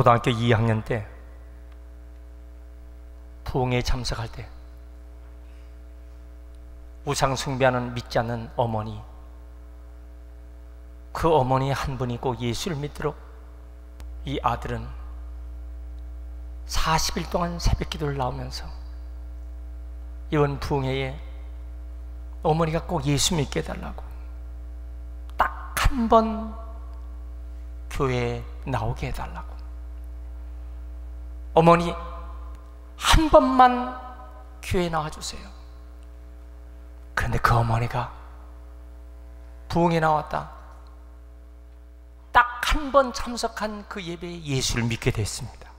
고등학교 2학년 때 부흥회에 참석할 때 우상 숭배하는 믿지 않는 어머니, 그 어머니 한 분이 꼭 예수를 믿도록 이 아들은 40일 동안 새벽 기도를 나오면서 이번 부흥회에 어머니가 꼭 예수 믿게 해달라고 딱 한 번 교회에 나오게 해달라고, 어머니 한 번만 교회에 나와주세요. 그런데 그 어머니가 부흥에 나왔다 딱 한 번 참석한 그 예배에 예수를 믿게 됐습니다.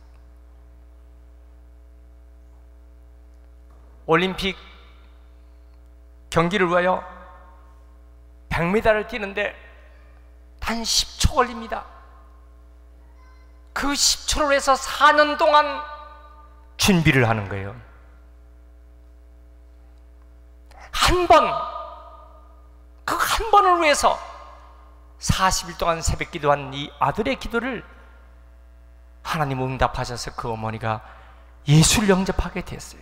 올림픽 경기를 위하여 100m를 뛰는데 단 10초 걸립니다. 그 10초를 해서 4년 동안 준비를 하는 거예요. 한 번, 그 한 번을 위해서 40일 동안 새벽 기도한 이 아들의 기도를 하나님 응답하셔서 그 어머니가 예수를 영접하게 됐어요.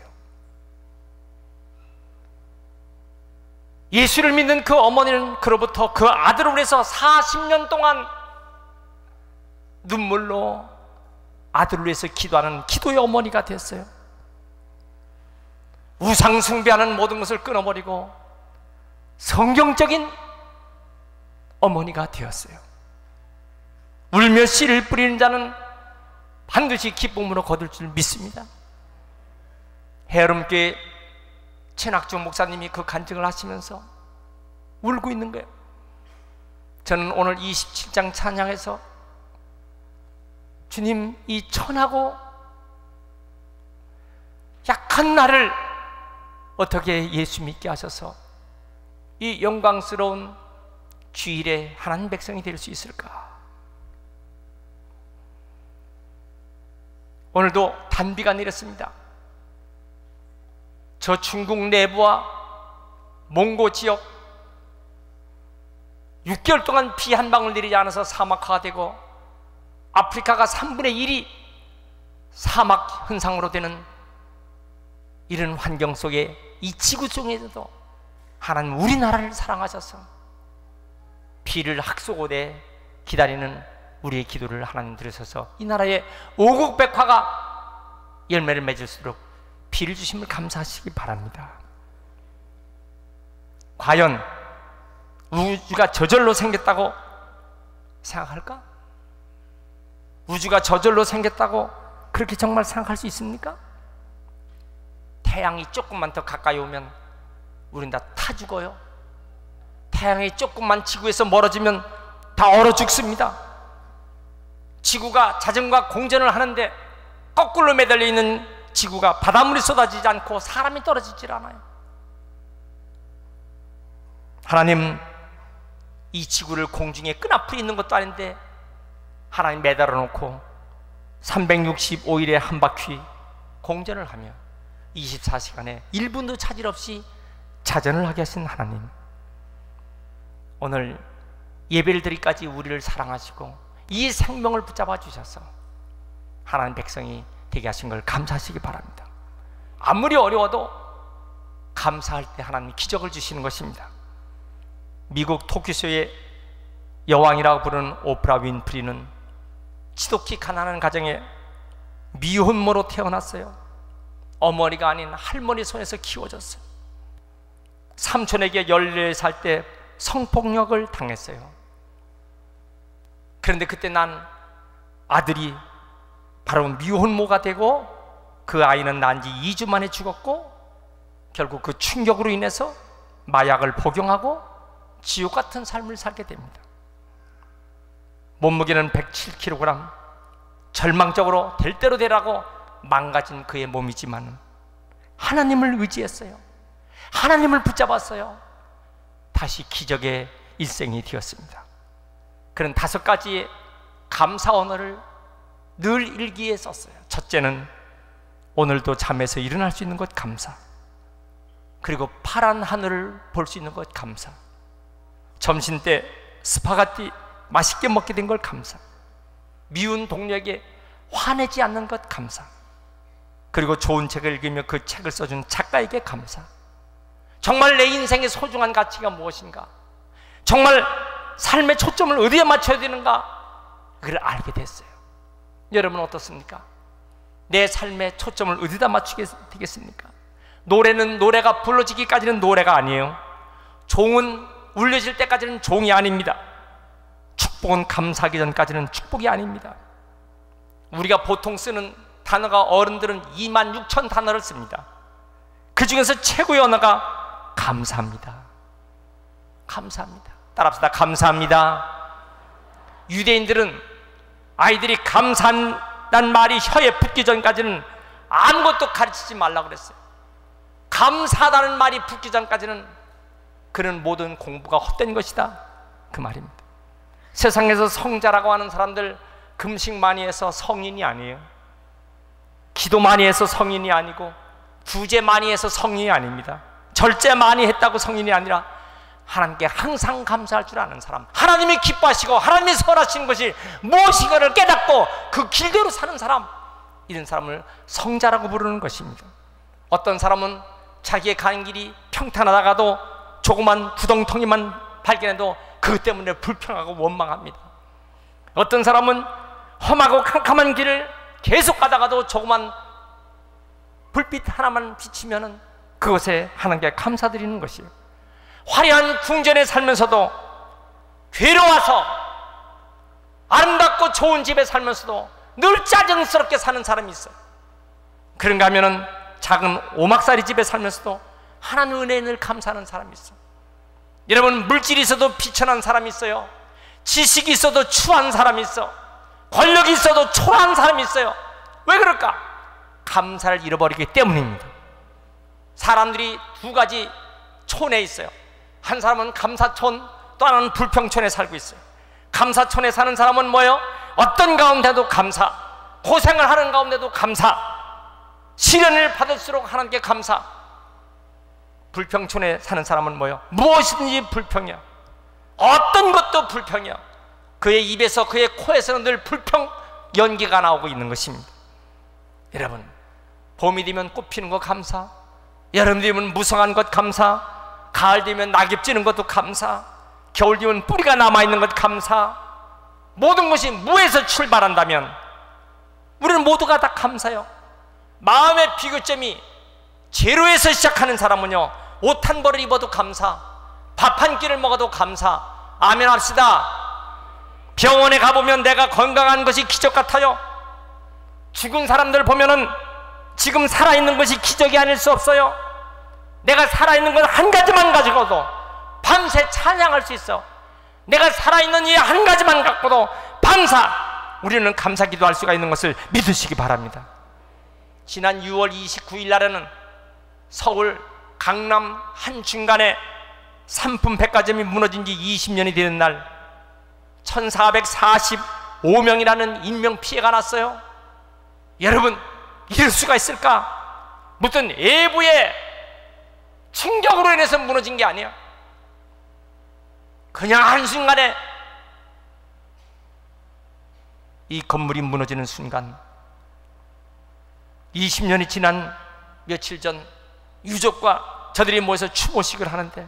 예수를 믿는 그 어머니는 그로부터 그 아들을 위해서 40년 동안 눈물로 아들을 위해서 기도하는 기도의 어머니가 됐어요. 우상 숭배하는 모든 것을 끊어버리고 성경적인 어머니가 되었어요. 울며 씨를 뿌리는 자는 반드시 기쁨으로 거둘 줄 믿습니다. 해여름교회 최낙중 목사님이 그 간증을 하시면서 울고 있는 거예요. 저는 오늘 27장 찬양에서 주님, 이 천하고 약한 나를 어떻게 예수 믿게 하셔서 이 영광스러운 주일에 하나님 백성이 될 수 있을까? 오늘도 단비가 내렸습니다. 저 중국 내부와 몽고 지역 6개월 동안 비 한 방울 내리지 않아서 사막화가 되고 아프리카가 3분의 1이 사막 현상으로 되는 이런 환경 속에 이 지구 중에서도 하나님 우리나라를 사랑하셔서 비를 학수고대 기다리는 우리의 기도를 하나님 들으셔서 이 나라의 오국백화가 열매를 맺을수록 비를 주심을 감사하시기 바랍니다. 과연 우주가 저절로 생겼다고 생각할까? 우주가 저절로 생겼다고 그렇게 정말 생각할 수 있습니까? 태양이 조금만 더 가까이 오면 우린 다 타 죽어요. 태양이 조금만 지구에서 멀어지면 다 얼어 죽습니다. 지구가 자전과 공전을 하는데 거꾸로 매달려 있는 지구가 바닷물이 쏟아지지 않고 사람이 떨어지질 않아요. 하나님, 이 지구를 공중에 끈앞에 있는 것도 아닌데 하나님 매달아 놓고 365일에 한 바퀴 공전을 하며 24시간에 1분도 차질 없이 자전을 하게 하신 하나님, 오늘 예배를 드리기까지 우리를 사랑하시고 이 생명을 붙잡아 주셔서 하나님 백성이 되게 하신 걸 감사하시기 바랍니다. 아무리 어려워도 감사할 때 하나님이 기적을 주시는 것입니다. 미국 토키쇼의 여왕이라고 부르는 오프라 윈프리는 지독히 가난한 가정에 미혼모로 태어났어요. 어머니가 아닌 할머니 손에서 키워졌어요. 삼촌에게 14살 때 성폭력을 당했어요. 그런데 그때 난 아들이 바로 미혼모가 되고 그 아이는 난 지 2주 만에 죽었고 결국 그 충격으로 인해서 마약을 복용하고 지옥 같은 삶을 살게 됩니다. 몸무게는 107kg, 절망적으로 될 대로 되라고 망가진 그의 몸이지만 하나님을 의지했어요. 하나님을 붙잡았어요. 다시 기적의 일생이 되었습니다. 그런 5가지의 감사 언어를 늘 일기에 썼어요. 첫째는 오늘도 잠에서 일어날 수 있는 것 감사, 그리고 파란 하늘을 볼 수 있는 것 감사, 점심 때 스파게티 맛있게 먹게 된 걸 감사, 미운 동료에게 화내지 않는 것 감사. 그리고 좋은 책을 읽으며 그 책을 써준 작가에게 감사. 정말 내 인생의 소중한 가치가 무엇인가, 정말 삶의 초점을 어디에 맞춰야 되는가, 그걸 알게 됐어요. 여러분은 어떻습니까? 내 삶의 초점을 어디다 맞추게 되겠습니까? 노래는 노래가 불러지기까지는 노래가 아니에요. 종은 울려질 때까지는 종이 아닙니다. 축복은 감사하기 전까지는 축복이 아닙니다. 우리가 보통 쓰는 단어가, 어른들은 26,000 단어를 씁니다. 그 중에서 최고의 언어가 감사합니다. 감사합니다. 따라합시다. 감사합니다. 유대인들은 아이들이 감사한다는 말이 혀에 붙기 전까지는 아무것도 가르치지 말라고 그랬어요. 감사하다는 말이 붙기 전까지는 그런 모든 공부가 헛된 것이다, 그 말입니다. 세상에서 성자라고 하는 사람들 금식 많이 해서 성인이 아니에요. 기도 많이 해서 성인이 아니고, 구제 많이 해서 성인이 아닙니다. 절제 많이 했다고 성인이 아니라 하나님께 항상 감사할 줄 아는 사람, 하나님이 기뻐하시고 하나님이 선하신 것이 무엇인가를 깨닫고 그 길대로 사는 사람, 이런 사람을 성자라고 부르는 것입니다. 어떤 사람은 자기의 가는 길이 평탄하다가도 조그만 구덩텅이만 발견해도 그것 때문에 불평하고 원망합니다. 어떤 사람은 험하고 캄캄한 길을 계속 가다가도 조그만 불빛 하나만 비치면은 그것에 하나님께 감사드리는 것이에요. 화려한 궁전에 살면서도, 괴로워서 아름답고 좋은 집에 살면서도 늘 짜증스럽게 사는 사람이 있어요. 그런가 하면은 작은 오막살이 집에 살면서도 하나님 은혜에 늘 감사하는 사람이 있어요. 여러분, 물질이 있어도 비천한 사람이 있어요. 지식이 있어도 추한 사람이 있어. 권력이 있어도 초라한 사람이 있어요. 왜 그럴까? 감사를 잃어버리기 때문입니다. 사람들이 두 가지 촌에 있어요. 한 사람은 감사촌, 또 하나는 불평촌에 살고 있어요. 감사촌에 사는 사람은 뭐예요? 어떤 가운데도 감사, 고생을 하는 가운데도 감사, 시련을 받을수록 하나님께 감사. 불평촌에 사는 사람은 뭐예요? 무엇이든지 불평이야. 어떤 것도 불평이야. 그의 입에서, 그의 코에서는 늘 불평 연기가 나오고 있는 것입니다. 여러분, 봄이 되면 꽃 피는 것 감사, 여름 되면 무성한 것 감사, 가을 되면 낙엽 지는 것도 감사, 겨울 되면 뿌리가 남아있는 것 감사. 모든 것이 무에서 출발한다면 우리는 모두가 다 감사요. 마음의 비교점이 제로에서 시작하는 사람은요, 옷 한 벌을 입어도 감사, 밥 한 끼를 먹어도 감사. 아멘 합시다. 병원에 가보면 내가 건강한 것이 기적 같아요. 죽은 사람들 보면은 지금 살아있는 것이 기적이 아닐 수 없어요. 내가 살아있는 건 한 가지만 가지고도 밤새 찬양할 수 있어. 내가 살아있는 이 한 가지만 갖고도 밤새 우리는 감사 기도할 수가 있는 것을 믿으시기 바랍니다. 지난 6월 29일 날에는 서울 강남 한 중간에 삼품 백화점이 무너진 지 20년이 되는 날, 1445명이라는 인명피해가 났어요. 여러분, 이럴 수가 있을까? 무슨 외부의 충격으로 인해서 무너진 게 아니야. 그냥 한순간에 이 건물이 무너지는 순간, 20년이 지난 며칠 전 유족과 저들이 모여서 추모식을 하는데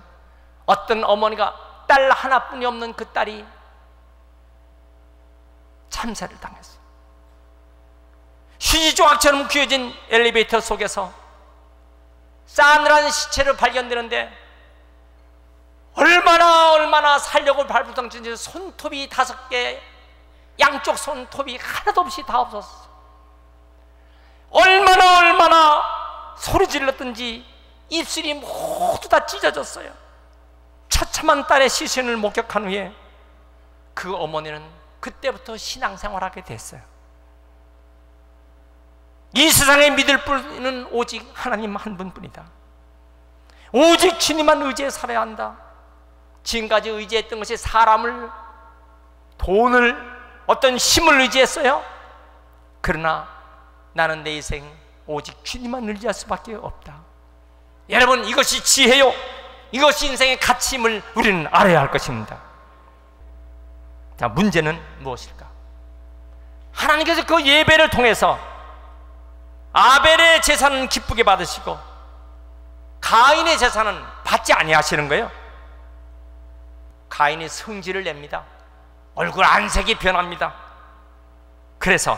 어떤 어머니가 딸 하나뿐이 없는 그 딸이 참사를 당했어요. 휴지조각처럼 귀어진 엘리베이터 속에서 싸늘한 시체로 발견되는데 얼마나 살려고 발부당친지 손톱이 5개, 양쪽 손톱이 하나도 없이 다 없었어. 얼마나 소리 질렀든지 입술이 모두 다 찢어졌어요. 처참한 딸의 시신을 목격한 후에 그 어머니는 그때부터 신앙생활하게 됐어요. 이 세상에 믿을 분은 오직 하나님 한 분뿐이다. 오직 주님만 의지해 살아야 한다. 지금까지 의지했던 것이 사람을, 돈을, 어떤 힘을 의지했어요. 그러나 나는 내 인생 오직 주님만 의지할 수밖에 없다. 여러분, 이것이 지혜요, 이것이 인생의 가치임을 우리는 알아야 할 것입니다. 자, 문제는 무엇일까? 하나님께서 그 예배를 통해서 아벨의 제사는 기쁘게 받으시고 가인의 제사는 받지 아니하시는 거예요. 가인이 성질을 냅니다. 얼굴 안색이 변합니다. 그래서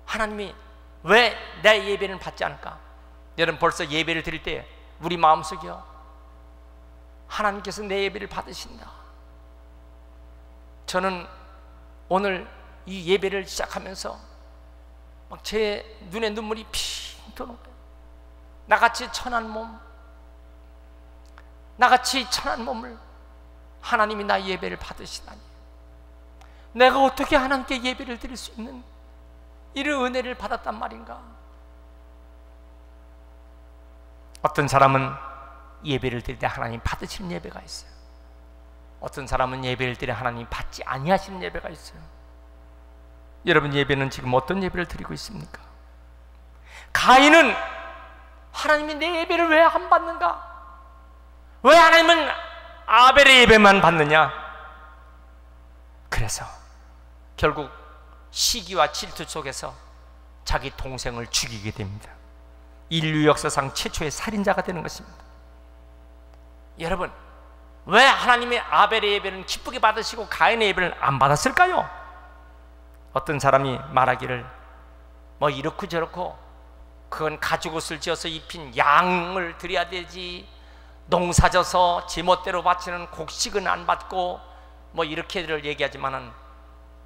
하나님이 왜 내 예배는 받지 않을까? 여러분, 벌써 예배를 드릴 때 우리 마음속이요, 하나님께서 내 예배를 받으신다. 저는 오늘 이 예배를 시작하면서 막 제 눈에 눈물이 핑 도는 거예요. 나같이 천한 몸을 하나님이 나의 예배를 받으시다니, 내가 어떻게 하나님께 예배를 드릴 수 있는 이런 은혜를 받았단 말인가? 어떤 사람은 예배를 드릴 때 하나님 받으시는 예배가 있어요. 어떤 사람은 예배를 드려 하나님 받지 아니하시는 예배가 있어요. 여러분, 예배는 지금 어떤 예배를 드리고 있습니까? 가인은 하나님이 내 예배를 왜 안 받는가? 왜 하나님은 아벨의 예배만 받느냐? 그래서 결국 시기와 질투 속에서 자기 동생을 죽이게 됩니다. 인류 역사상 최초의 살인자가 되는 것입니다. 여러분, 왜 하나님의 아벨의 예배는 기쁘게 받으시고 가인의 예배를 안 받았을까요? 어떤 사람이 말하기를 뭐 이렇고 저렇고, 그건 가죽옷을 지어서 입힌 양을 드려야 되지, 농사져서 제멋대로 바치는 곡식은 안 받고, 뭐 이렇게들 얘기하지만은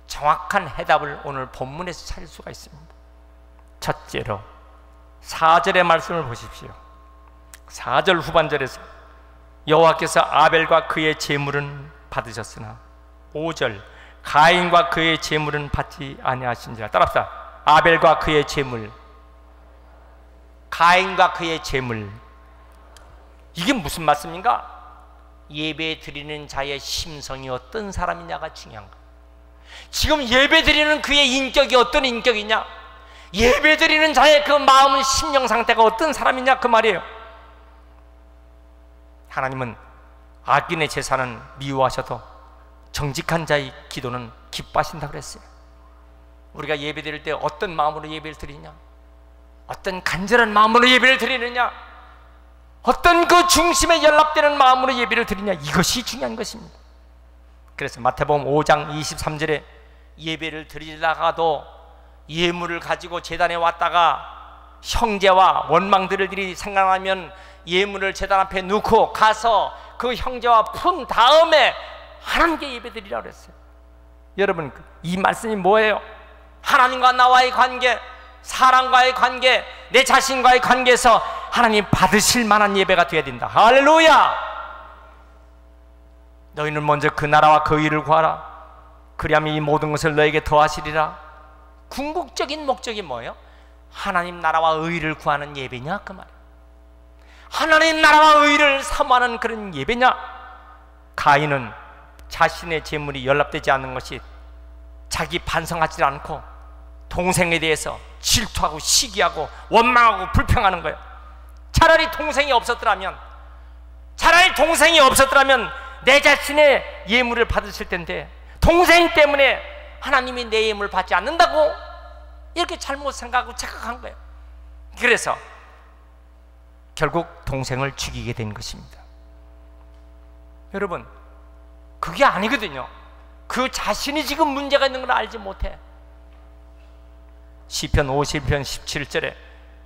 정확한 해답을 오늘 본문에서 찾을 수가 있습니다. 첫째로 4절의 말씀을 보십시오. 4절 후반절에서 여호와께서 아벨과 그의 제물은 받으셨으나 5절 가인과 그의 제물은 받지 아니하신지라. 따라합시다. 아벨과 그의 제물, 가인과 그의 제물. 이게 무슨 말씀인가? 예배 드리는 자의 심성이 어떤 사람이냐가 중요한 거예요. 지금 예배 드리는 그의 인격이 어떤 인격이냐, 예배 드리는 자의 그 마음, 심령 상태가 어떤 사람이냐, 그 말이에요. 하나님은 악인의 제사는 미워하셔도 정직한 자의 기도는 기뻐하신다고 그랬어요. 우리가 예배 드릴 때 어떤 마음으로 예배를 드리냐, 어떤 간절한 마음으로 예배를 드리느냐, 어떤 그 중심에 연락되는 마음으로 예배를 드리냐, 이것이 중요한 것입니다. 그래서 마태복음 5장 23절에 예배를 드리다가도 예물을 가지고 제단에 왔다가 형제와 원망들을 생각하면 예물을 제단 앞에 놓고 가서 그 형제와 푼 다음에 하나님께 예배 드리라고 그랬어요. 여러분, 이 말씀이 뭐예요? 하나님과 나와의 관계, 사람과의 관계, 내 자신과의 관계에서 하나님 받으실 만한 예배가 되어야 된다. 할렐루야! 너희는 먼저 그 나라와 그 의를 구하라. 그리하면 이 모든 것을 너에게 더하시리라. 궁극적인 목적이 뭐예요? 하나님 나라와 의를 구하는 예배냐, 그 말이에요. 하나님 나라와 의를 사모하는 그런 예배냐? 가인은 자신의 재물이 연락되지 않는 것이 자기 반성하지 않고 동생에 대해서 질투하고 시기하고 원망하고 불평하는 거예요. 차라리 동생이 없었더라면 내 자신의 예물을 받으실 텐데, 동생 때문에 하나님이 내 예물을 받지 않는다고 이렇게 잘못 생각하고 착각한 거예요. 그래서 결국 동생을 죽이게 된 것입니다. 여러분, 그게 아니거든요. 그 자신이 지금 문제가 있는 걸 알지 못해. 시편 51편 17절에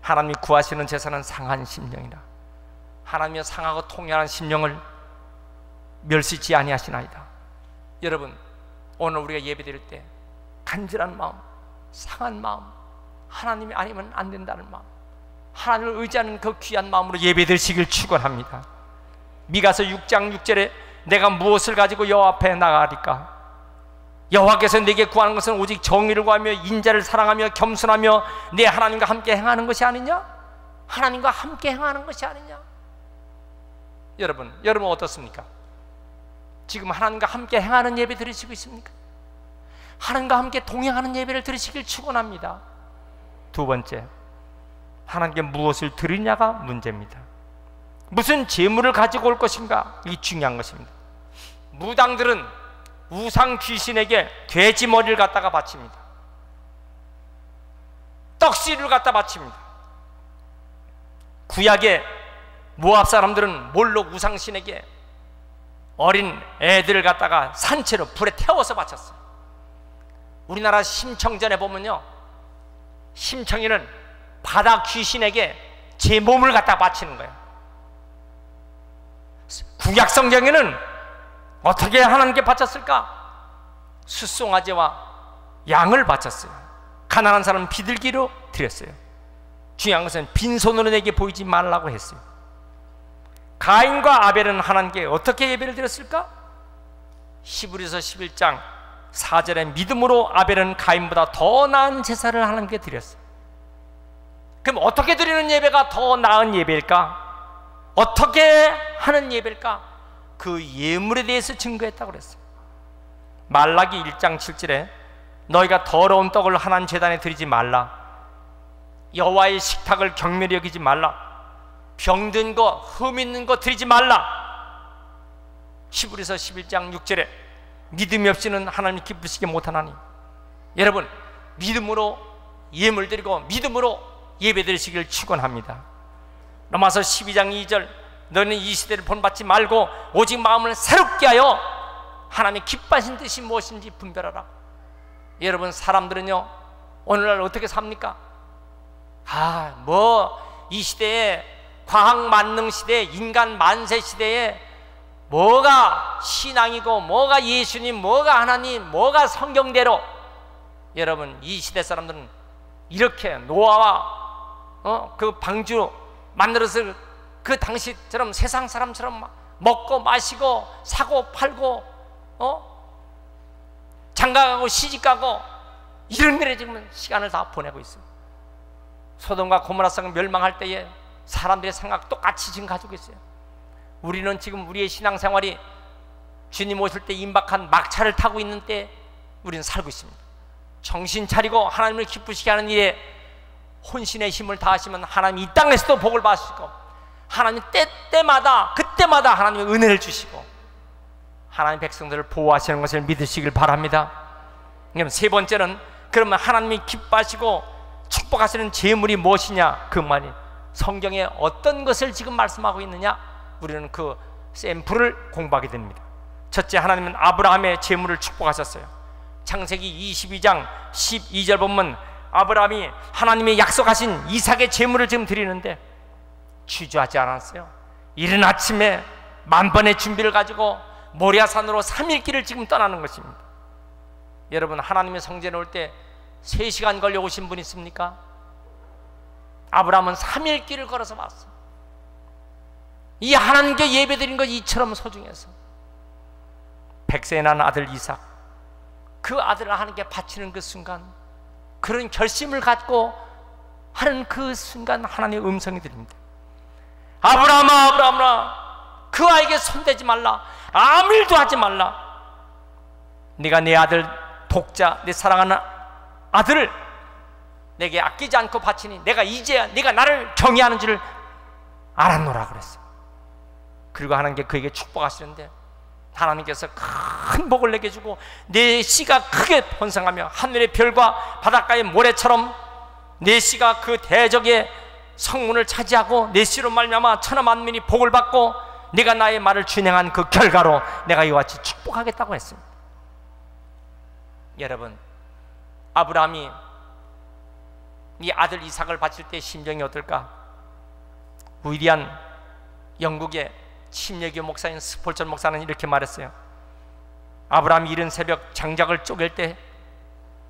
하나님이 구하시는 제사는 상한 심령이라. 하나님이 상하고 통렬한 심령을 멸시치 아니하시나이다. 여러분, 오늘 우리가 예배드릴 때 간절한 마음, 상한 마음, 하나님이 아니면 안 된다는 마음, 하나님을 의지하는 그 귀한 마음으로 예배드리시길 축원합니다. 미가서 6장 6절에 내가 무엇을 가지고 여호와 앞에 나가리까? 여호와께서 내게 구하는 것은 오직 정의를 구하며 인자를 사랑하며 겸손하며 내 하나님과 함께 행하는 것이 아니냐? 하나님과 함께 행하는 것이 아니냐? 여러분 어떻습니까? 지금 하나님과 함께 행하는 예배 드리시고 있습니까? 하나님과 함께 동행하는 예배를 드리시길 축원합니다. 두 번째, 하나님께 무엇을 드리냐가 문제입니다. 무슨 재물을 가지고 올 것인가, 이 중요한 것입니다. 무당들은 우상 귀신에게 돼지 머리를 갖다가 바칩니다. 떡씨를 갖다 바칩니다. 구약의 모압 사람들은 몰록 우상신에게 어린 애들을 갖다가 산채로 불에 태워서 바쳤어요. 우리나라 심청전에 보면요, 심청이는 바다 귀신에게 제 몸을 갖다 바치는 거예요. 구약 성경에는 어떻게 하나님께 바쳤을까? 숫송아지와 양을 바쳤어요. 가난한 사람은 비둘기로 드렸어요. 중요한 것은 빈손으로 내게 보이지 말라고 했어요. 가인과 아벨은 하나님께 어떻게 예배를 드렸을까? 히브리서 11장 4절에 믿음으로 아벨은 가인보다 더 나은 제사를 하나님께 드렸어요. 그럼 어떻게 드리는 예배가 더 나은 예배일까? 어떻게 하는 예배일까? 그 예물에 대해서 증거했다고 그랬어요. 말라기 1장 7절에 너희가 더러운 떡을 하나님 제단에 드리지 말라, 여호와의 식탁을 경멸히 여기지 말라, 병든 거 흠 있는 거 드리지 말라. 히브리서 11장 6절에 믿음이 없이는 하나님 기쁘시게 못하나니. 여러분, 믿음으로 예물 드리고 믿음으로 예배 드리시길 축원합니다. 로마서 12장 2절 너는 이 시대를 본받지 말고 오직 마음을 새롭게 하여 하나님의 기뻐하신 뜻이 무엇인지 분별하라. 여러분, 사람들은요 오늘날 어떻게 삽니까? 이 시대에 과학 만능 시대에 인간 만세 시대에 뭐가 신앙이고 뭐가 예수님, 뭐가 하나님, 뭐가 성경대로. 여러분, 이 시대 사람들은 이렇게 노아와 그 방주 만들어서 그 당시처럼 세상 사람처럼 먹고 마시고 사고 팔고 장가가고 시집가고 이런 일에 지금 시간을 다 보내고 있어요. 소돔과 고모라 성을 멸망할 때에 사람들의 생각 똑같이 지금 가지고 있어요. 우리는 지금 우리의 신앙생활이 주님 오실 때 임박한 막차를 타고 있는 때 우리는 살고 있습니다. 정신 차리고 하나님을 기쁘시게 하는 일에 혼신의 힘을 다하시면 하나님 이 땅에서도 복을 받으시고, 하나님 때때마다 그때마다 하나님의 은혜를 주시고 하나님 백성들을 보호하시는 것을 믿으시길 바랍니다. 그럼 세 번째는, 그러면 하나님이 기뻐하시고 축복하시는 제물이 무엇이냐? 그 말이 성경에 어떤 것을 지금 말씀하고 있느냐? 우리는 그 샘플을 공부하게 됩니다. 첫째, 하나님은 아브라함의 제물을 축복하셨어요. 창세기 22장 12절 보면 아브라함이 하나님의 약속하신 이삭의 제물을 지금 드리는데 주저하지 않았어요. 이른 아침에 만번의 준비를 가지고 모리아산으로 3일 길을 지금 떠나는 것입니다. 여러분, 하나님의 성전에 올 때 3시간 걸려 오신 분 있습니까? 아브라함은 3일 길을 걸어서 왔어. 이 하나님께 예배드린 것 이처럼 소중해서 100세에 난 아들 이삭, 그 아들을 하나님께 바치는 그 순간, 그런 결심을 갖고 하는 그 순간 하나님의 음성이 들립니다. 아브라함아, 아브라함아, 그 아이에게 손대지 말라, 아무 일도 하지 말라. 네가 내 아들 독자, 내 사랑하는 아들을 내게 아끼지 않고 바치니 내가 이제야 네가 나를 경외하는 줄을 알았노라 그랬어요. 그리고 하나님께 그에게 축복하시는데 하나님께서 큰 복을 내게 주고 내 씨가 크게 번성하며 하늘의 별과 바닷가의 모래처럼 내 씨가 그 대적의 성문을 차지하고 내 씨로 말미암아 천하 만민이 복을 받고 네가 나의 말을 준행한 그 결과로 내가 이와 같이 축복하겠다고 했습니다. 여러분, 아브라함이 이 아들 이삭을 바칠 때 심정이 어떨까? 위대한 영국의 침례교 목사인 스폴전 목사는 이렇게 말했어요. 아브라함이 이른 새벽 장작을 쪼갤 때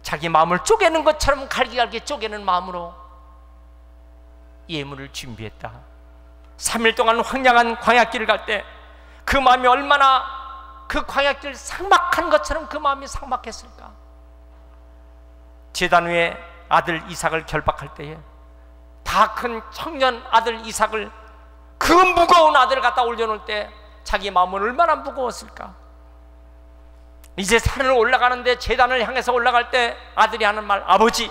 자기 마음을 쪼개는 것처럼 갈기갈기 쪼개는 마음으로 예물을 준비했다. 3일 동안 황량한 광야길을 갈 때 그 마음이 얼마나 그 광야길 삭막한 것처럼 그 마음이 삭막했을까? 제단 위에 아들 이삭을 결박할 때에 다 큰 청년 아들 이삭을, 그 무거운 아들을 갖다 올려놓을 때 자기 마음은 얼마나 무거웠을까? 이제 산을 올라가는데 제단을 향해서 올라갈 때 아들이 하는 말, 아버지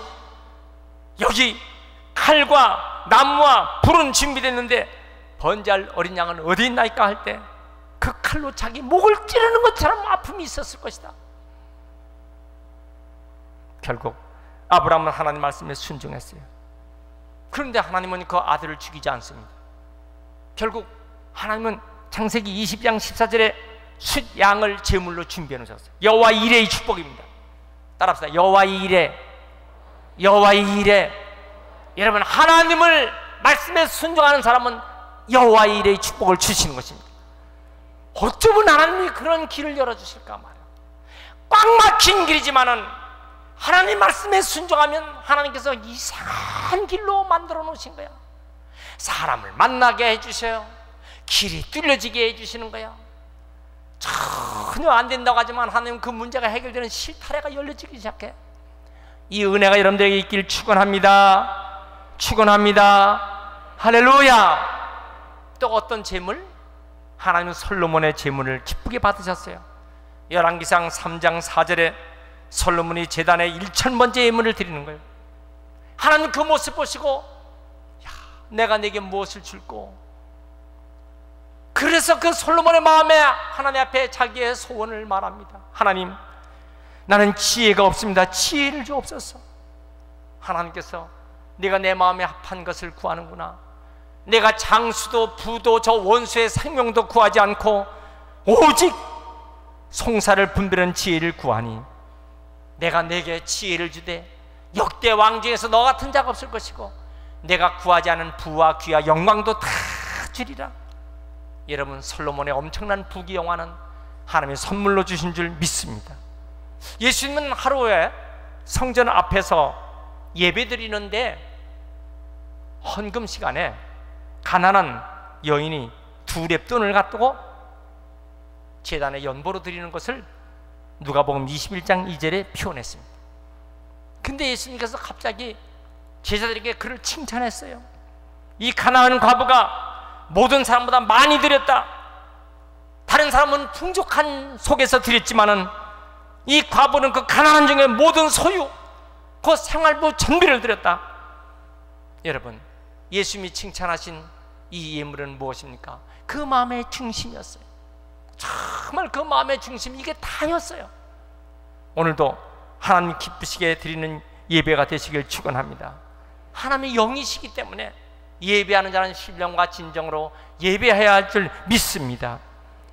여기 칼과 나무와 불은 준비됐는데 번제할 어린 양은 어디 있나이까 할 때 그 칼로 자기 목을 찌르는 것처럼 아픔이 있었을 것이다. 결국 아브라함은 하나님 말씀에 순종했어요. 그런데 하나님은 그 아들을 죽이지 않습니다. 결국 하나님은 창세기 20장 14절에 숫양을 제물로 준비해 놓으셨어요. 여호와 이레의 축복입니다. 따라합시다. 여호와 이레, 여호와 이레. 여러분, 하나님을 말씀에 순종하는 사람은 여호와 이레의 축복을 주시는 것입니다. 어쩌면 하나님이 그런 길을 열어주실까 말이에요. 꽉 막힌 길이지만은 하나님 말씀에 순종하면 하나님께서 이상한 길로 만들어 놓으신 거야. 사람을 만나게 해주셔요. 길이 뚫려지게 해주시는 거야. 전혀 안 된다고 하지만 하나님은 그 문제가 해결되는 실타래가 열려지기 시작해. 이 은혜가 여러분들에게 있길 축원합니다. 축원합니다. 할렐루야. 또 어떤 재물? 하나님은 솔로몬의 재물을 기쁘게 받으셨어요. 열왕기상 3장 4절에 솔로몬이 제단에 1000번째 예물을 드리는 거예요. 하나님 그 모습 보시고, 야, 내가 내게 무엇을 줄꼬? 그래서 그 솔로몬의 마음에 하나님 앞에 자기의 소원을 말합니다. 하나님, 나는 지혜가 없습니다. 지혜를 주옵소서. 하나님께서 내가 내 마음에 합한 것을 구하는구나. 내가 장수도 부도 저 원수의 생명도 구하지 않고 오직 송사를 분별하는 지혜를 구하니 내가 내게 지혜를 주되 역대 왕 중에서 너 같은 자가 없을 것이고 내가 구하지 않은 부와 귀와 영광도 다 주리라. 여러분, 솔로몬의 엄청난 부귀 영화는 하나님의 선물로 주신 줄 믿습니다. 예수님은 하루에 성전 앞에서 예배드리는데 헌금 시간에 가난한 여인이 2렙돈을 갖두고 제단에 연보로 드리는 것을 누가복음 21장 2절에 표현했습니다. 근데 예수님께서 갑자기 제자들에게 그를 칭찬했어요. 이 가난한 과부가 모든 사람보다 많이 드렸다. 다른 사람은 풍족한 속에서 드렸지만은 이 과부는 그 가난한 중에 모든 소유, 그 생활부 전비를 드렸다. 여러분, 예수님이 칭찬하신 이 예물은 무엇입니까? 그 마음의 중심이었어요. 정말 그 마음의 중심, 이게 다였어요. 오늘도 하나님 기쁘시게 드리는 예배가 되시길 축원합니다. 하나님의 영이시기 때문에 예배하는 자는 신령과 진정으로 예배해야 할 줄 믿습니다.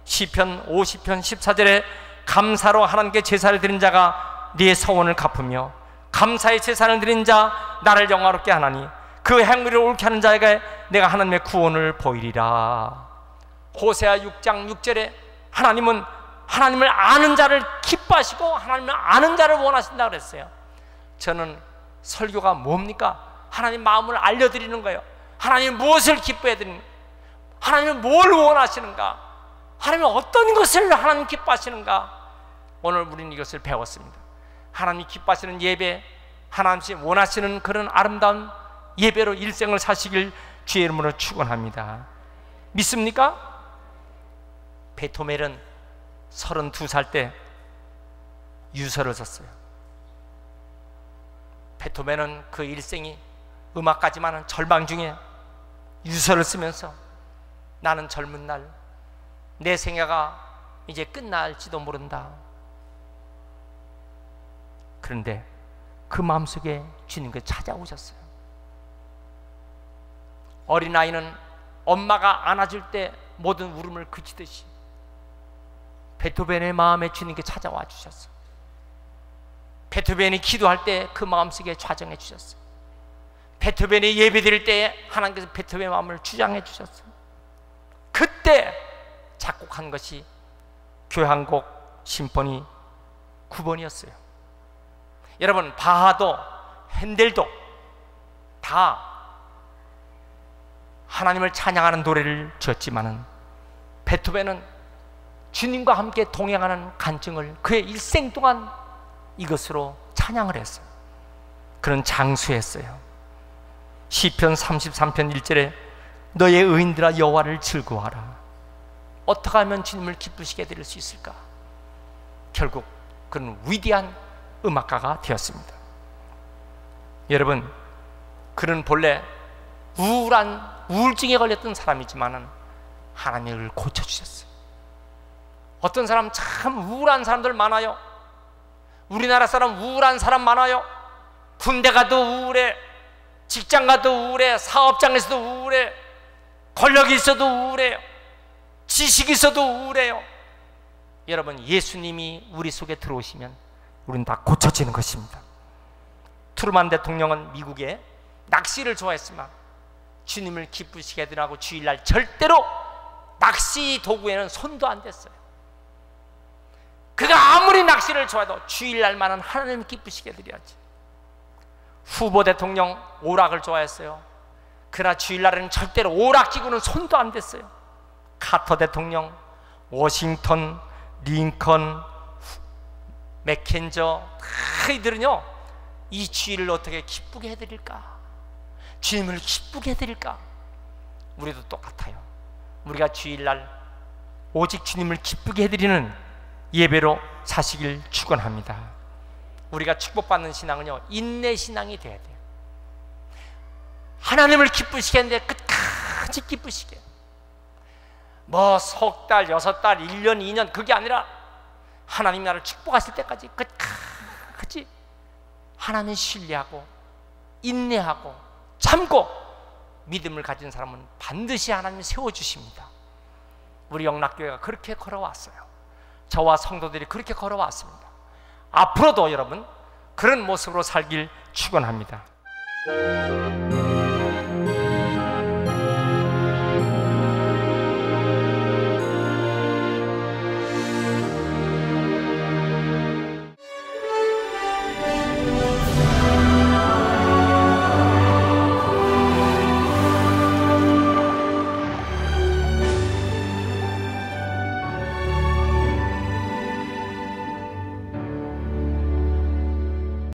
시편 50편 14절에 감사로 하나님께 제사를 드린 자가 네 서원을 갚으며 감사의 제사를 드린 자 나를 영화롭게 하나니 그 행위를 옳게 하는 자에게 내가 하나님의 구원을 보이리라. 호세아 6장 6절에 하나님은 하나님을 아는 자를 기뻐하시고 하나님을 아는 자를 원하신다고 그랬어요. 저는 설교가 뭡니까? 하나님 마음을 알려드리는 거예요. 하나님 무엇을 기뻐해 드리는, 하나님은 뭘 원하시는가, 하나님은 어떤 것을 하나님 기뻐하시는가. 오늘 우리는 이것을 배웠습니다. 하나님이 기뻐하시는 예배, 하나님이 원하시는 그런 아름다운 예배로 일생을 사시길 주의 이름으로 축원합니다. 믿습니까? 베토벤은 32살 때 유서를 썼어요. 베토벤은 그 일생이 음악가지만은 절망 중에 유서를 쓰면서 나는 젊은 날 내 생애가 이제 끝날지도 모른다. 그런데 그 마음속에 주님께서 찾아오셨어요. 어린아이는 엄마가 안아줄 때 모든 울음을 그치듯이 베토벤의 마음에 주님께 찾아와 주셨어요. 베토벤이 기도할 때 그 마음속에 좌정해 주셨어요. 베토벤이 예배드릴 때 하나님께서 베토벤의 마음을 주장해 주셨어요. 그때 작곡한 것이 교향곡 심포니 9번이었어요. 여러분, 바하도 핸델도 다 하나님을 찬양하는 노래를 지었지만은 베토벤은 주님과 함께 동행하는 간증을 그의 일생 동안 이것으로 찬양을 했어요. 그런 장수했어요. 시편 33편 1절에 너의 의인들아 여호와를 즐거워하라. 어떻게 하면 주님을 기쁘시게 드릴 수 있을까? 결국 그는 위대한 음악가가 되었습니다. 여러분, 그는 본래 우울증에 걸렸던 사람이지만은 하나님이 그를 고쳐주셨어요. 어떤 사람 참 우울한 사람들 많아요. 우리나라 사람 우울한 사람 많아요. 군대 가도 우울해. 직장 가도 우울해, 사업장에서도 우울해, 권력이 있어도 우울해요, 지식이 있어도 우울해요. 여러분, 예수님이 우리 속에 들어오시면 우리는 다 고쳐지는 것입니다. 트루만 대통령은 미국에 낚시를 좋아했지만 주님을 기쁘시게 해드리라고 주일날 절대로 낚시 도구에는 손도 안 댔어요. 그가 아무리 낚시를 좋아해도 주일날만은 하나님 기쁘시게 해드려야지. 후보 대통령 오락을 좋아했어요. 그러나 주일날에는 절대로 오락기구는 손도 안 댔어요. 카터 대통령, 워싱턴, 링컨, 맥켄저, 다 이들은요, 이 주일을 어떻게 기쁘게 해드릴까, 주님을 기쁘게 해드릴까. 우리도 똑같아요. 우리가 주일날 오직 주님을 기쁘게 해드리는 예배로 사시길 축원합니다. 우리가 축복받는 신앙은요, 인내신앙이 돼야 돼요. 하나님을 기쁘시게 했는데 끝까지 기쁘시게, 뭐 석 달, 6달, 1년, 2년 그게 아니라 하나님 나를 축복하실 때까지 끝까지 하나님 신뢰하고 인내하고 참고 믿음을 가진 사람은 반드시 하나님이 세워주십니다. 우리 영락교회가 그렇게 걸어왔어요. 저와 성도들이 그렇게 걸어왔습니다. 앞으로도 여러분 그런 모습으로 살길 축원합니다.